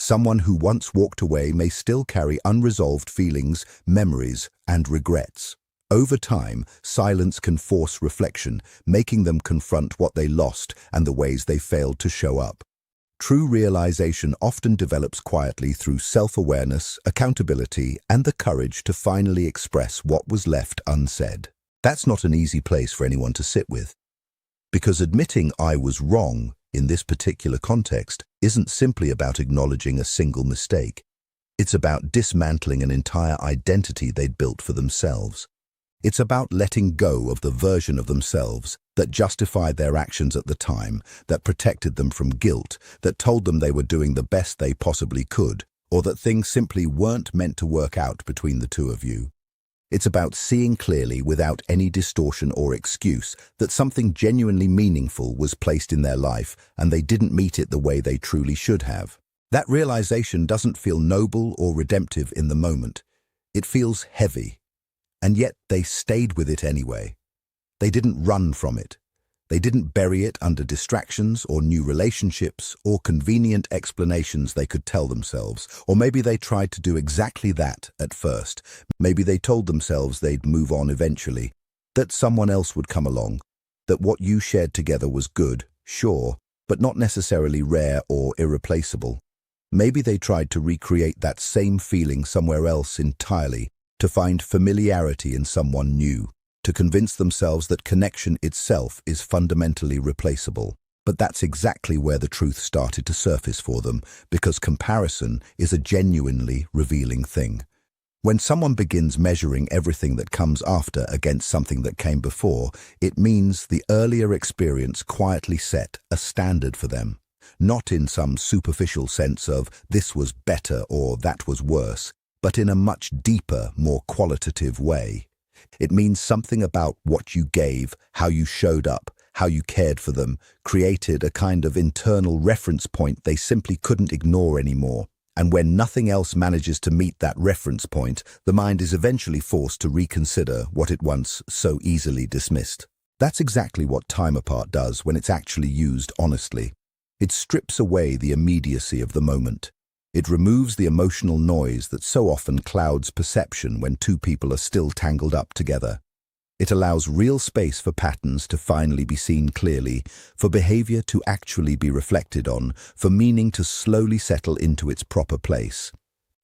Someone who once walked away may still carry unresolved feelings, memories, and regrets. Over time, silence can force reflection, making them confront what they lost and the ways they failed to show up. True realization often develops quietly through self-awareness, accountability, and the courage to finally express what was left unsaid. That's not an easy place for anyone to sit with, because admitting I was wrong in this particular context isn't simply about acknowledging a single mistake. It's about dismantling an entire identity they'd built for themselves. It's about letting go of the version of themselves that justified their actions at the time, that protected them from guilt, that told them they were doing the best they possibly could, or that things simply weren't meant to work out between the two of you. It's about seeing clearly, without any distortion or excuse, that something genuinely meaningful was placed in their life and they didn't meet it the way they truly should have. That realization doesn't feel noble or redemptive in the moment. It feels heavy. And yet they stayed with it anyway. They didn't run from it. They didn't bury it under distractions or new relationships or convenient explanations they could tell themselves. Or maybe they tried to do exactly that at first. Maybe they told themselves they'd move on eventually, that someone else would come along, that what you shared together was good, sure, but not necessarily rare or irreplaceable. Maybe they tried to recreate that same feeling somewhere else entirely, to find familiarity in someone new, to convince themselves that connection itself is fundamentally replaceable. But that's exactly where the truth started to surface for them, because comparison is a genuinely revealing thing. When someone begins measuring everything that comes after against something that came before, it means the earlier experience quietly set a standard for them, not in some superficial sense of this was better or that was worse, but in a much deeper, more qualitative way. It means something about what you gave, how you showed up, how you cared for them, created a kind of internal reference point they simply couldn't ignore anymore. And when nothing else manages to meet that reference point, the mind is eventually forced to reconsider what it once so easily dismissed. That's exactly what time apart does when it's actually used honestly. It strips away the immediacy of the moment. It removes the emotional noise that so often clouds perception when two people are still tangled up together. It allows real space for patterns to finally be seen clearly, for behavior to actually be reflected on, for meaning to slowly settle into its proper place.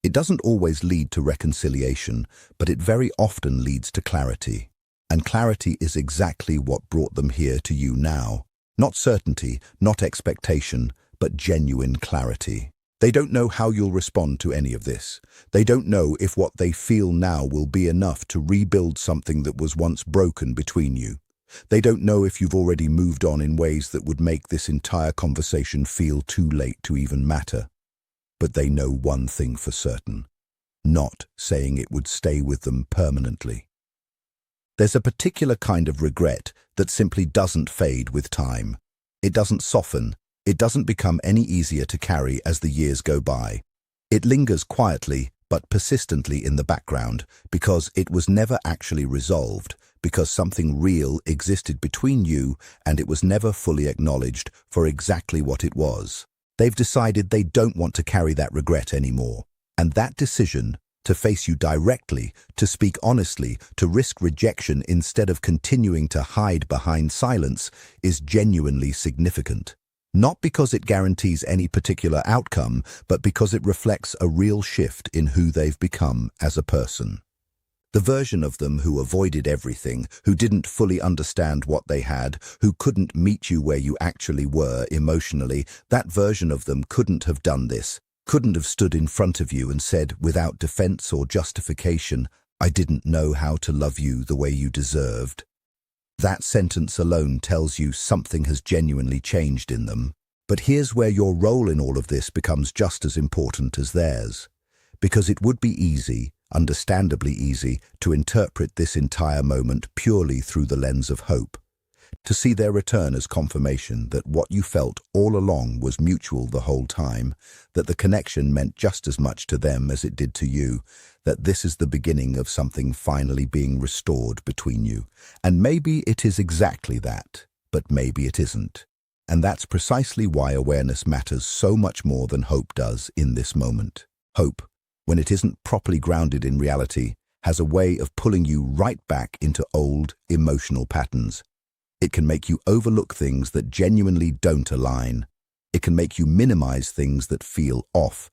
It doesn't always lead to reconciliation, but it very often leads to clarity. And clarity is exactly what brought them here to you now. Not certainty, not expectation, but genuine clarity. They don't know how you'll respond to any of this. They don't know if what they feel now will be enough to rebuild something that was once broken between you. They don't know if you've already moved on in ways that would make this entire conversation feel too late to even matter. But they know one thing for certain: not saying it would stay with them permanently. There's a particular kind of regret that simply doesn't fade with time. It doesn't soften. It doesn't become any easier to carry as the years go by. It lingers quietly but persistently in the background because it was never actually resolved, because something real existed between you and it was never fully acknowledged for exactly what it was. They've decided they don't want to carry that regret anymore. And that decision, to face you directly, to speak honestly, to risk rejection instead of continuing to hide behind silence, is genuinely significant. Not because it guarantees any particular outcome, but because it reflects a real shift in who they've become as a person. The version of them who avoided everything, who didn't fully understand what they had, who couldn't meet you where you actually were emotionally, that version of them couldn't have done this, couldn't have stood in front of you and said, without defense or justification, "I didn't know how to love you the way you deserved." That sentence alone tells you something has genuinely changed in them. But here's where your role in all of this becomes just as important as theirs. Because it would be easy, understandably easy, to interpret this entire moment purely through the lens of hope. To see their return as confirmation that what you felt all along was mutual the whole time, that the connection meant just as much to them as it did to you, that this is the beginning of something finally being restored between you. And maybe it is exactly that, but maybe it isn't. And that's precisely why awareness matters so much more than hope does in this moment. Hope, when it isn't properly grounded in reality, has a way of pulling you right back into old emotional patterns. It can make you overlook things that genuinely don't align. It can make you minimize things that feel off.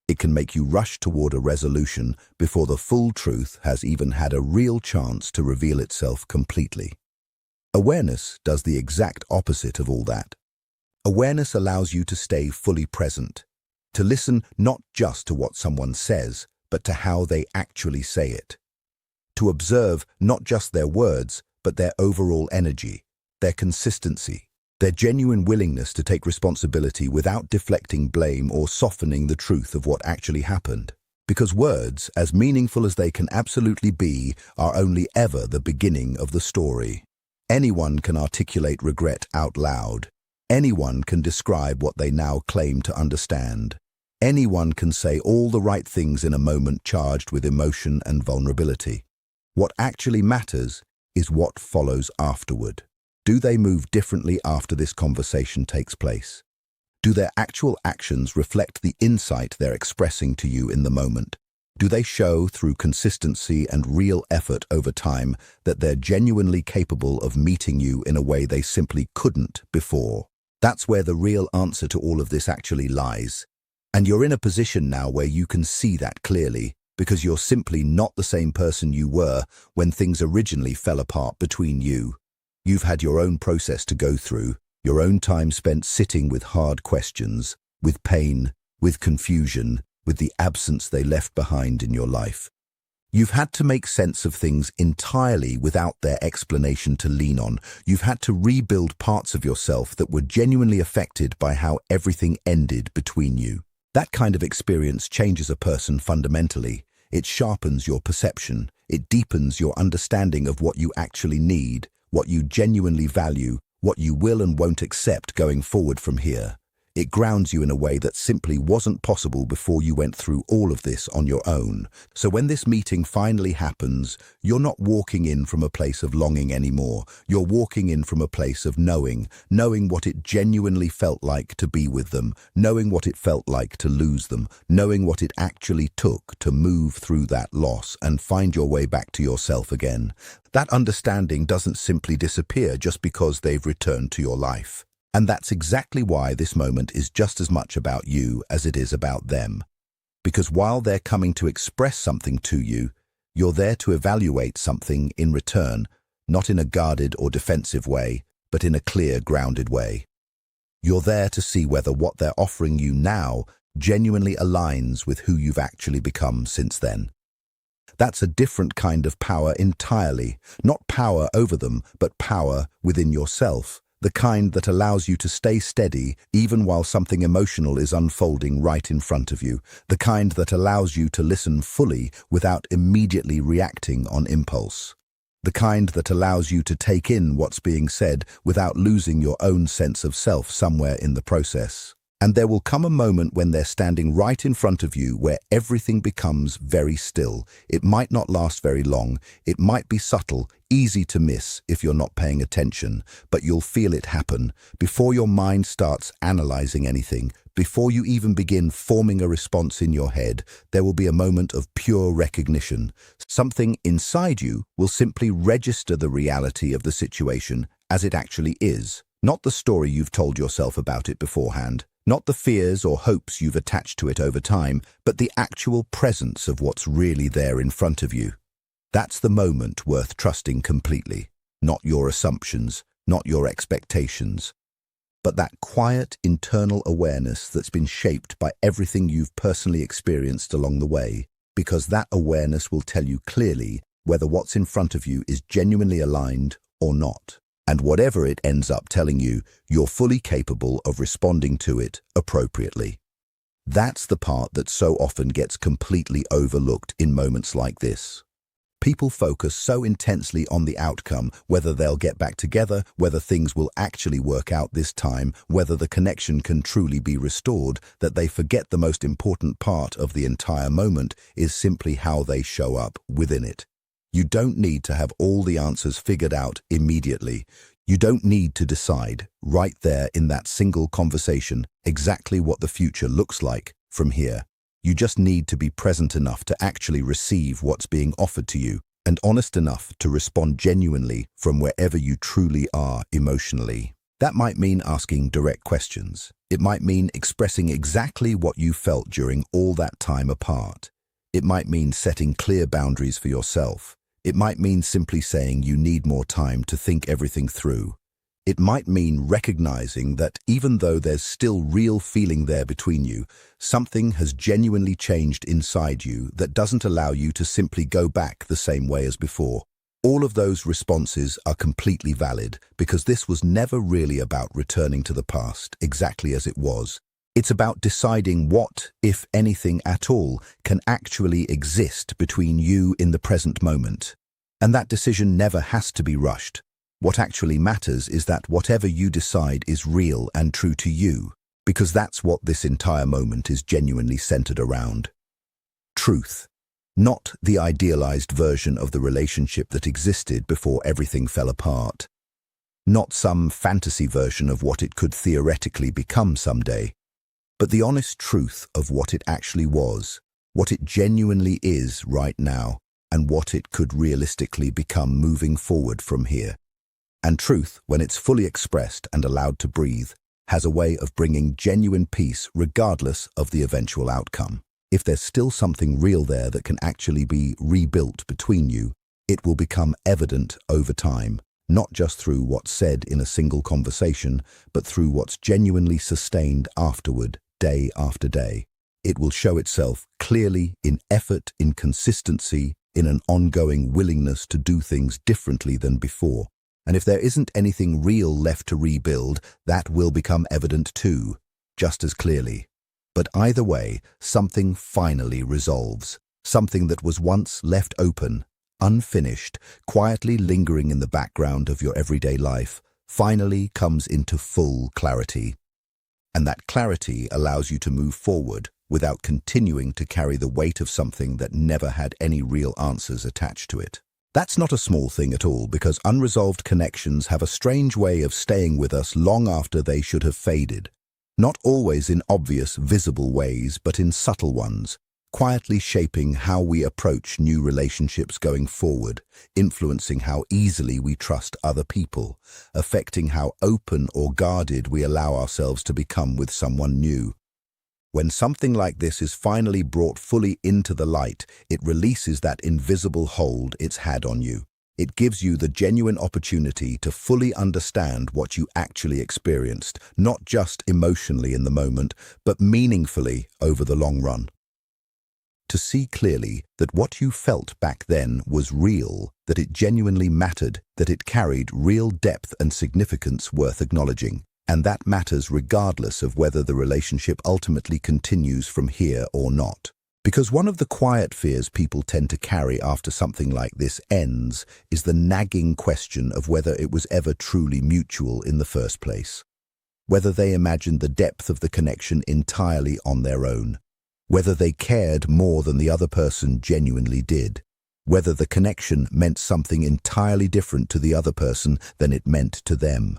It can make you rush toward a resolution before the full truth has even had a real chance to reveal itself completely. Awareness does the exact opposite of all that. Awareness allows you to stay fully present, to listen not just to what someone says, but to how they actually say it. To observe not just their words, but their overall energy, their consistency, their genuine willingness to take responsibility without deflecting blame or softening the truth of what actually happened. Because words, as meaningful as they can absolutely be, are only ever the beginning of the story. Anyone can articulate regret out loud. Anyone can describe what they now claim to understand. Anyone can say all the right things in a moment charged with emotion and vulnerability. What actually matters is what follows afterward. Do they move differently after this conversation takes place? Do their actual actions reflect the insight they're expressing to you in the moment? Do they show through consistency and real effort over time that they're genuinely capable of meeting you in a way they simply couldn't before? That's where the real answer to all of this actually lies. And you're in a position now where you can see that clearly, because you're simply not the same person you were when things originally fell apart between you. You've had your own process to go through, your own time spent sitting with hard questions, with pain, with confusion, with the absence they left behind in your life. You've had to make sense of things entirely without their explanation to lean on. You've had to rebuild parts of yourself that were genuinely affected by how everything ended between you. That kind of experience changes a person fundamentally. It sharpens your perception. It deepens your understanding of what you actually need, what you genuinely value, what you will and won't accept going forward from here. It grounds you in a way that simply wasn't possible before you went through all of this on your own. So when this meeting finally happens, you're not walking in from a place of longing anymore. You're walking in from a place of knowing what it genuinely felt like to be with them, knowing what it felt like to lose them, knowing what it actually took to move through that loss and find your way back to yourself again. That understanding doesn't simply disappear just because they've returned to your life. And that's exactly why this moment is just as much about you as it is about them. Because while they're coming to express something to you, you're there to evaluate something in return, not in a guarded or defensive way, but in a clear, grounded way. You're there to see whether what they're offering you now genuinely aligns with who you've actually become since then. That's a different kind of power entirely, not power over them, but power within yourself. The kind that allows you to stay steady even while something emotional is unfolding right in front of you. The kind that allows you to listen fully without immediately reacting on impulse. The kind that allows you to take in what's being said without losing your own sense of self somewhere in the process. And there will come a moment when they're standing right in front of you where everything becomes very still. It might not last very long. It might be subtle, easy to miss if you're not paying attention, but you'll feel it happen before your mind starts analyzing anything. Before you even begin forming a response in your head, there will be a moment of pure recognition. Something inside you will simply register the reality of the situation as it actually is, not the story you've told yourself about it beforehand. Not the fears or hopes you've attached to it over time, but the actual presence of what's really there in front of you. That's the moment worth trusting completely, not your assumptions, not your expectations, but that quiet internal awareness that's been shaped by everything you've personally experienced along the way, because that awareness will tell you clearly whether what's in front of you is genuinely aligned or not. And whatever it ends up telling you, you're fully capable of responding to it appropriately. That's the part that so often gets completely overlooked in moments like this. People focus so intensely on the outcome, whether they'll get back together, whether things will actually work out this time, whether the connection can truly be restored, that they forget the most important part of the entire moment is simply how they show up within it. You don't need to have all the answers figured out immediately. You don't need to decide, right there in that single conversation, exactly what the future looks like from here. You just need to be present enough to actually receive what's being offered to you, and honest enough to respond genuinely from wherever you truly are emotionally. That might mean asking direct questions. It might mean expressing exactly what you felt during all that time apart. It might mean setting clear boundaries for yourself. It might mean simply saying you need more time to think everything through. It might mean recognizing that even though there's still real feeling there between you, something has genuinely changed inside you that doesn't allow you to simply go back the same way as before. All of those responses are completely valid because this was never really about returning to the past exactly as it was. It's about deciding what, if anything at all, can actually exist between you in the present moment. And that decision never has to be rushed. What actually matters is that whatever you decide is real and true to you, because that's what this entire moment is genuinely centered around. Truth. Not the idealized version of the relationship that existed before everything fell apart. Not some fantasy version of what it could theoretically become someday, but the honest truth of what it actually was, what it genuinely is right now, and what it could realistically become moving forward from here. And truth, when it's fully expressed and allowed to breathe, has a way of bringing genuine peace regardless of the eventual outcome. If there's still something real there that can actually be rebuilt between you, it will become evident over time, not just through what's said in a single conversation, but through what's genuinely sustained afterward, day after day. It will show itself clearly in effort, in consistency, in an ongoing willingness to do things differently than before. And if there isn't anything real left to rebuild, that will become evident too, just as clearly. But either way, something finally resolves. Something that was once left open, unfinished, quietly lingering in the background of your everyday life, finally comes into full clarity. And that clarity allows you to move forward without continuing to carry the weight of something that never had any real answers attached to it. That's not a small thing at all, because unresolved connections have a strange way of staying with us long after they should have faded. Not always in obvious, visible ways, but in subtle ones, quietly shaping how we approach new relationships going forward, influencing how easily we trust other people, affecting how open or guarded we allow ourselves to become with someone new. When something like this is finally brought fully into the light, it releases that invisible hold it's had on you. It gives you the genuine opportunity to fully understand what you actually experienced, not just emotionally in the moment, but meaningfully over the long run. To see clearly that what you felt back then was real, that it genuinely mattered, that it carried real depth and significance worth acknowledging. And that matters regardless of whether the relationship ultimately continues from here or not. Because one of the quiet fears people tend to carry after something like this ends is the nagging question of whether it was ever truly mutual in the first place. Whether they imagined the depth of the connection entirely on their own. Whether they cared more than the other person genuinely did. Whether the connection meant something entirely different to the other person than it meant to them.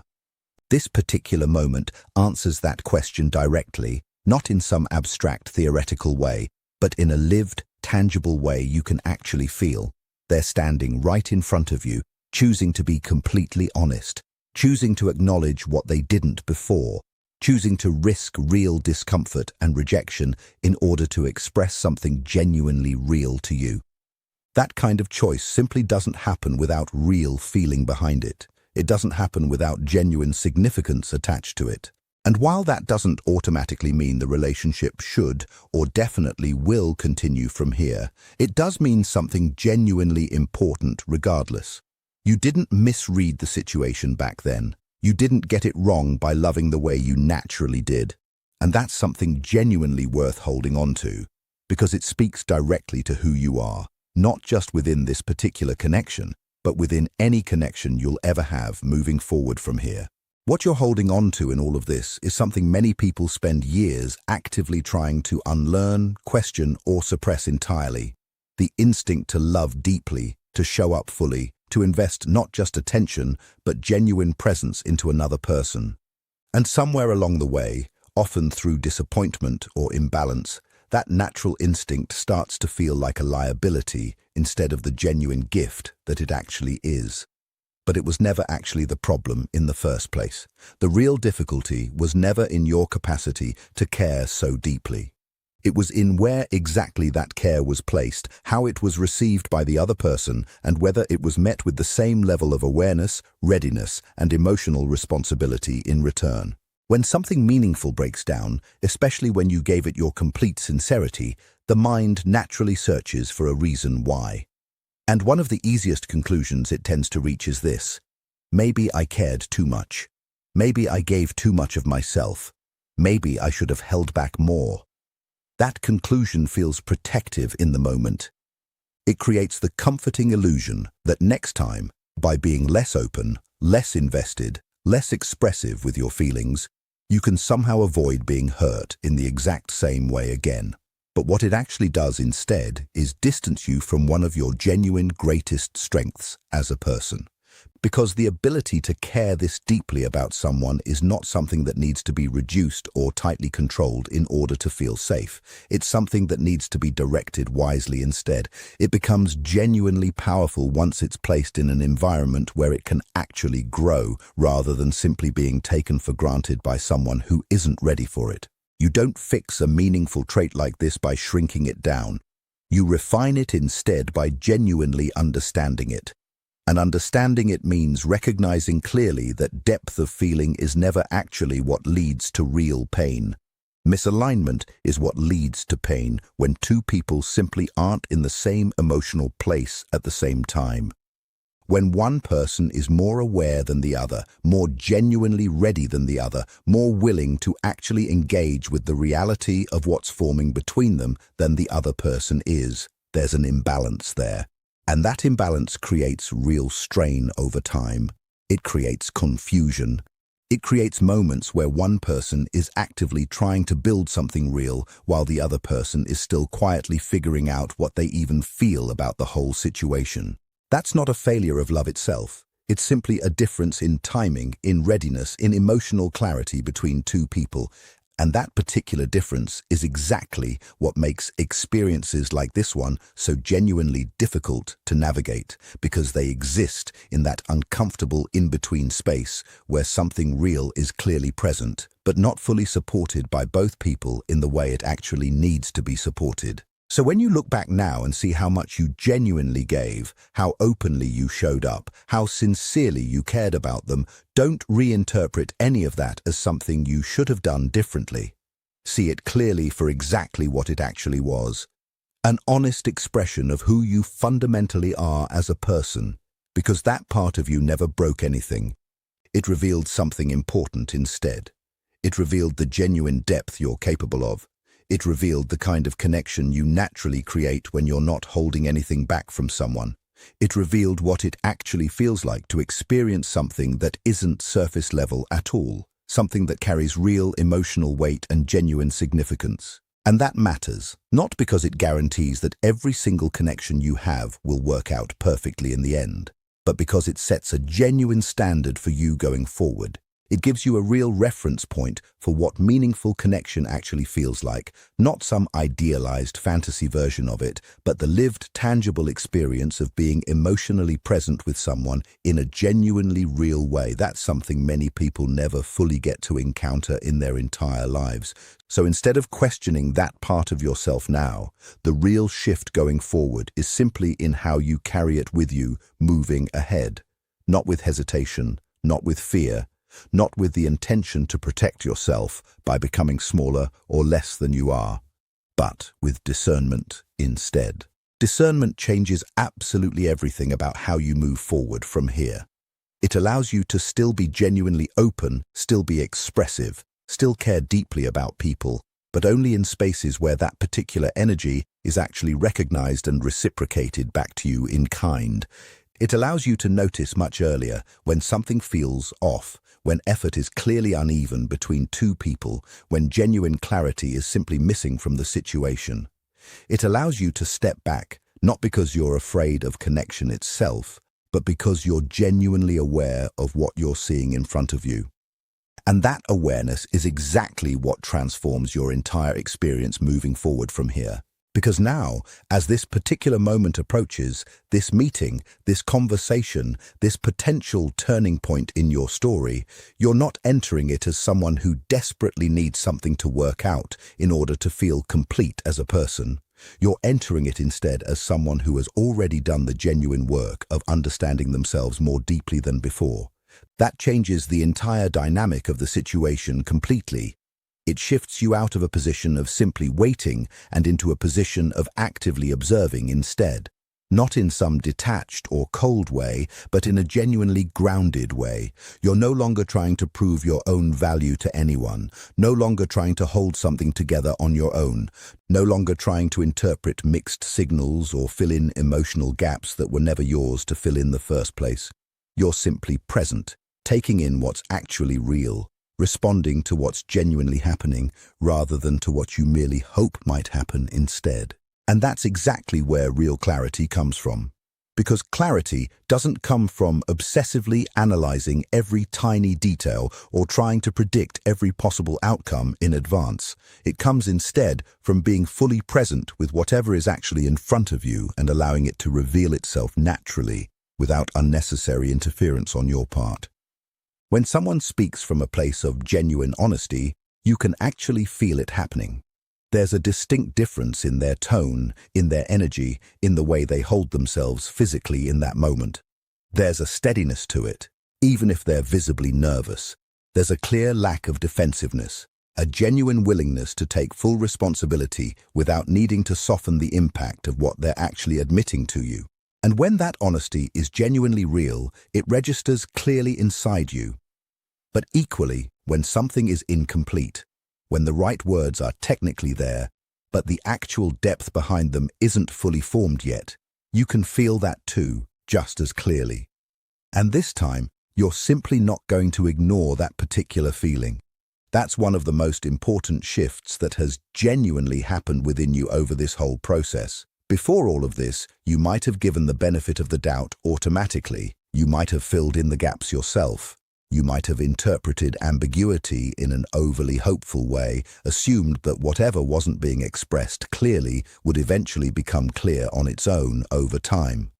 This particular moment answers that question directly, not in some abstract theoretical way, but in a lived, tangible way you can actually feel. They're standing right in front of you, choosing to be completely honest, choosing to acknowledge what they didn't before, choosing to risk real discomfort and rejection in order to express something genuinely real to you. That kind of choice simply doesn't happen without real feeling behind it. It doesn't happen without genuine significance attached to it. And while that doesn't automatically mean the relationship should or definitely will continue from here, it does mean something genuinely important regardless. You didn't misread the situation back then. You didn't get it wrong by loving the way you naturally did. And that's something genuinely worth holding on to, because it speaks directly to who you are, not just within this particular connection, but within any connection you'll ever have moving forward from here. What you're holding on to in all of this is something many people spend years actively trying to unlearn, question, or suppress entirely. The instinct to love deeply, to show up fully, to invest not just attention, but genuine presence into another person. And somewhere along the way, often through disappointment or imbalance, that natural instinct starts to feel like a liability instead of the genuine gift that it actually is. But it was never actually the problem in the first place. The real difficulty was never in your capacity to care so deeply. It was in where exactly that care was placed, how it was received by the other person, and whether it was met with the same level of awareness, readiness, and emotional responsibility in return. When something meaningful breaks down, especially when you gave it your complete sincerity, the mind naturally searches for a reason why. And one of the easiest conclusions it tends to reach is this: maybe I cared too much. Maybe I gave too much of myself. Maybe I should have held back more. That conclusion feels protective in the moment. It creates the comforting illusion that next time, by being less open, less invested, less expressive with your feelings, you can somehow avoid being hurt in the exact same way again. But what it actually does instead is distance you from one of your genuine greatest strengths as a person. Because the ability to care this deeply about someone is not something that needs to be reduced or tightly controlled in order to feel safe. It's something that needs to be directed wisely instead. It becomes genuinely powerful once it's placed in an environment where it can actually grow, rather than simply being taken for granted by someone who isn't ready for it. You don't fix a meaningful trait like this by shrinking it down. You refine it instead by genuinely understanding it. And understanding it means recognizing clearly that depth of feeling is never actually what leads to real pain. Misalignment is what leads to pain when two people simply aren't in the same emotional place at the same time. When one person is more aware than the other, more genuinely ready than the other, more willing to actually engage with the reality of what's forming between them than the other person is, there's an imbalance there. And that imbalance creates real strain over time. It creates confusion. It creates moments where one person is actively trying to build something real while the other person is still quietly figuring out what they even feel about the whole situation. That's not a failure of love itself. It's simply a difference in timing, in readiness, in emotional clarity between two people. And that particular difference is exactly what makes experiences like this one so genuinely difficult to navigate, because they exist in that uncomfortable in-between space where something real is clearly present, but not fully supported by both people in the way it actually needs to be supported. So when you look back now and see how much you genuinely gave, how openly you showed up, how sincerely you cared about them, don't reinterpret any of that as something you should have done differently. See it clearly for exactly what it actually was. An honest expression of who you fundamentally are as a person, because that part of you never broke anything. It revealed something important instead. It revealed the genuine depth you're capable of. It revealed the kind of connection you naturally create when you're not holding anything back from someone. It revealed what it actually feels like to experience something that isn't surface level at all, something that carries real emotional weight and genuine significance. And that matters, not because it guarantees that every single connection you have will work out perfectly in the end, but because it sets a genuine standard for you going forward. It gives you a real reference point for what meaningful connection actually feels like, not some idealized fantasy version of it, but the lived, tangible experience of being emotionally present with someone in a genuinely real way. That's something many people never fully get to encounter in their entire lives. So instead of questioning that part of yourself now, the real shift going forward is simply in how you carry it with you moving ahead. Not with hesitation, not with fear, not with the intention to protect yourself by becoming smaller or less than you are, but with discernment instead. Discernment changes absolutely everything about how you move forward from here. It allows you to still be genuinely open, still be expressive, still care deeply about people, but only in spaces where that particular energy is actually recognized and reciprocated back to you in kind. It allows you to notice much earlier when something feels off, when effort is clearly uneven between two people, when genuine clarity is simply missing from the situation. It allows you to step back, not because you're afraid of connection itself, but because you're genuinely aware of what you're seeing in front of you. And that awareness is exactly what transforms your entire experience moving forward from here. Because now, as this particular moment approaches, this meeting, this conversation, this potential turning point in your story, you're not entering it as someone who desperately needs something to work out in order to feel complete as a person. You're entering it instead as someone who has already done the genuine work of understanding themselves more deeply than before. That changes the entire dynamic of the situation completely. It shifts you out of a position of simply waiting and into a position of actively observing instead. Not in some detached or cold way, but in a genuinely grounded way. You're no longer trying to prove your own value to anyone, no longer trying to hold something together on your own, no longer trying to interpret mixed signals or fill in emotional gaps that were never yours to fill in the first place. You're simply present, taking in what's actually real, responding to what's genuinely happening rather than to what you merely hope might happen instead. And that's exactly where real clarity comes from. Because clarity doesn't come from obsessively analyzing every tiny detail or trying to predict every possible outcome in advance. It comes instead from being fully present with whatever is actually in front of you and allowing it to reveal itself naturally without unnecessary interference on your part. When someone speaks from a place of genuine honesty, you can actually feel it happening. There's a distinct difference in their tone, in their energy, in the way they hold themselves physically in that moment. There's a steadiness to it, even if they're visibly nervous. There's a clear lack of defensiveness, a genuine willingness to take full responsibility without needing to soften the impact of what they're actually admitting to you. And when that honesty is genuinely real, it registers clearly inside you. But equally, when something is incomplete, when the right words are technically there, but the actual depth behind them isn't fully formed yet, you can feel that too, just as clearly. And this time, you're simply not going to ignore that particular feeling. That's one of the most important shifts that has genuinely happened within you over this whole process. Before all of this, you might have given the benefit of the doubt automatically. You might have filled in the gaps yourself. You might have interpreted ambiguity in an overly hopeful way, assumed that whatever wasn't being expressed clearly would eventually become clear on its own over time.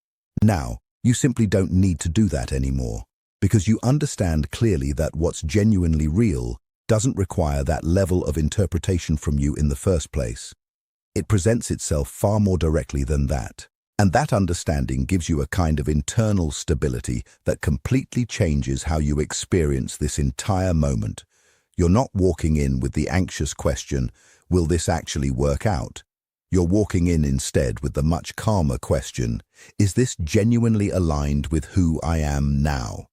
Now, you simply don't need to do that anymore, because you understand clearly that what's genuinely real doesn't require that level of interpretation from you in the first place. It presents itself far more directly than that. And that understanding gives you a kind of internal stability that completely changes how you experience this entire moment. You're not walking in with the anxious question, will this actually work out? You're walking in instead with the much calmer question, is this genuinely aligned with who I am now?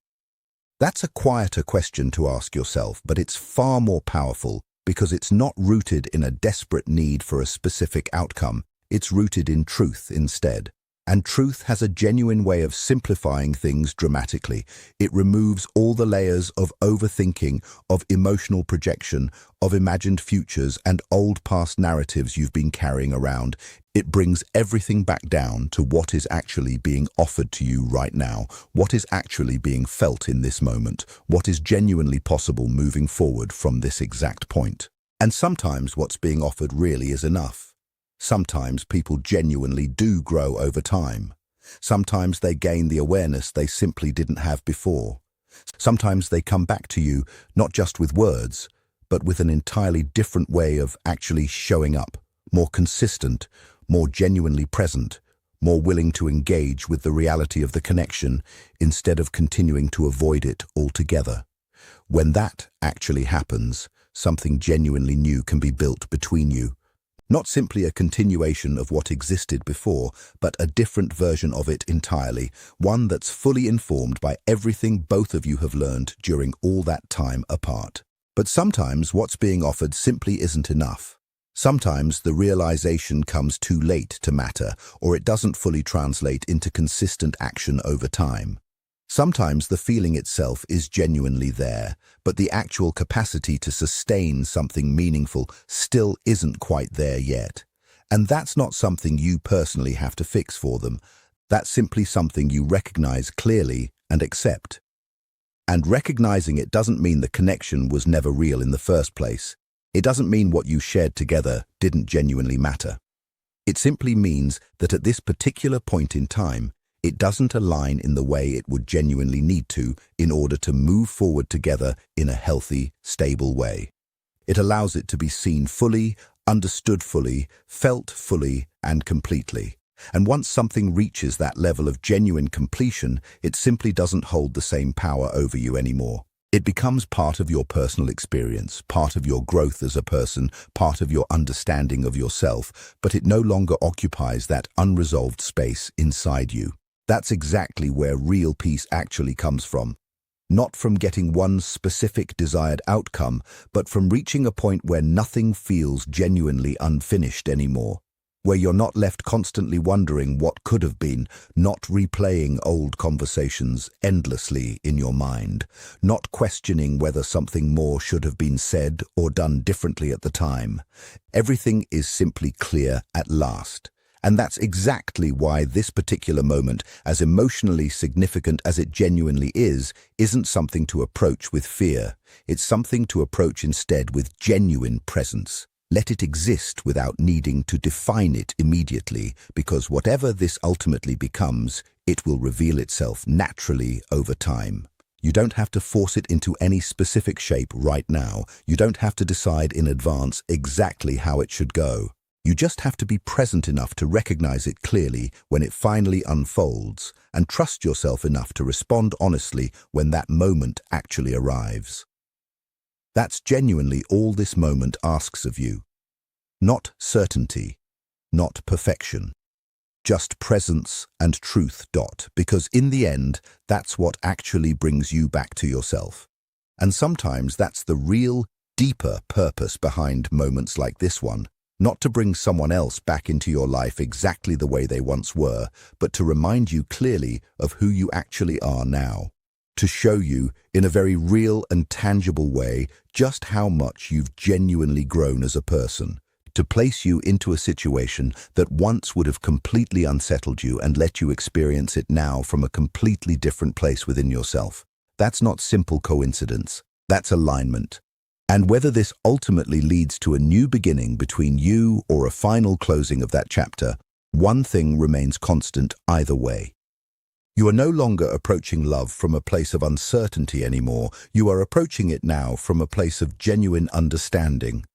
That's a quieter question to ask yourself, but it's far more powerful because it's not rooted in a desperate need for a specific outcome. It's rooted in truth instead. And truth has a genuine way of simplifying things dramatically. It removes all the layers of overthinking, of emotional projection, of imagined futures and old past narratives you've been carrying around. It brings everything back down to what is actually being offered to you right now, what is actually being felt in this moment, what is genuinely possible moving forward from this exact point. And sometimes what's being offered really is enough. Sometimes people genuinely do grow over time. Sometimes they gain the awareness they simply didn't have before. Sometimes they come back to you, not just with words, but with an entirely different way of actually showing up, more consistent, more genuinely present, more willing to engage with the reality of the connection instead of continuing to avoid it altogether. When that actually happens, something genuinely new can be built between you. Not simply a continuation of what existed before, but a different version of it entirely, one that's fully informed by everything both of you have learned during all that time apart. But sometimes what's being offered simply isn't enough. Sometimes the realization comes too late to matter, or it doesn't fully translate into consistent action over time. Sometimes the feeling itself is genuinely there, but the actual capacity to sustain something meaningful still isn't quite there yet. And that's not something you personally have to fix for them. That's simply something you recognize clearly and accept. And recognizing it doesn't mean the connection was never real in the first place. It doesn't mean what you shared together didn't genuinely matter. It simply means that at this particular point in time, it doesn't align in the way it would genuinely need to in order to move forward together in a healthy, stable way. It allows it to be seen fully, understood fully, felt fully, and completely. And once something reaches that level of genuine completion, it simply doesn't hold the same power over you anymore. It becomes part of your personal experience, part of your growth as a person, part of your understanding of yourself, but it no longer occupies that unresolved space inside you. That's exactly where real peace actually comes from. Not from getting one specific desired outcome, but from reaching a point where nothing feels genuinely unfinished anymore. Where you're not left constantly wondering what could have been, not replaying old conversations endlessly in your mind, not questioning whether something more should have been said or done differently at the time. Everything is simply clear at last. And that's exactly why this particular moment, as emotionally significant as it genuinely is, isn't something to approach with fear. It's something to approach instead with genuine presence. Let it exist without needing to define it immediately, because whatever this ultimately becomes, it will reveal itself naturally over time. You don't have to force it into any specific shape right now. You don't have to decide in advance exactly how it should go. You just have to be present enough to recognize it clearly when it finally unfolds, and trust yourself enough to respond honestly when that moment actually arrives. That's genuinely all this moment asks of you. Not certainty, not perfection. Just presence and truth. Because in the end, that's what actually brings you back to yourself. And sometimes that's the real, deeper purpose behind moments like this one. Not to bring someone else back into your life exactly the way they once were, but to remind you clearly of who you actually are now. To show you, in a very real and tangible way, just how much you've genuinely grown as a person. To place you into a situation that once would have completely unsettled you and let you experience it now from a completely different place within yourself. That's not simple coincidence. That's alignment. And whether this ultimately leads to a new beginning between you or a final closing of that chapter, one thing remains constant either way. You are no longer approaching love from a place of uncertainty anymore. You are approaching it now from a place of genuine understanding.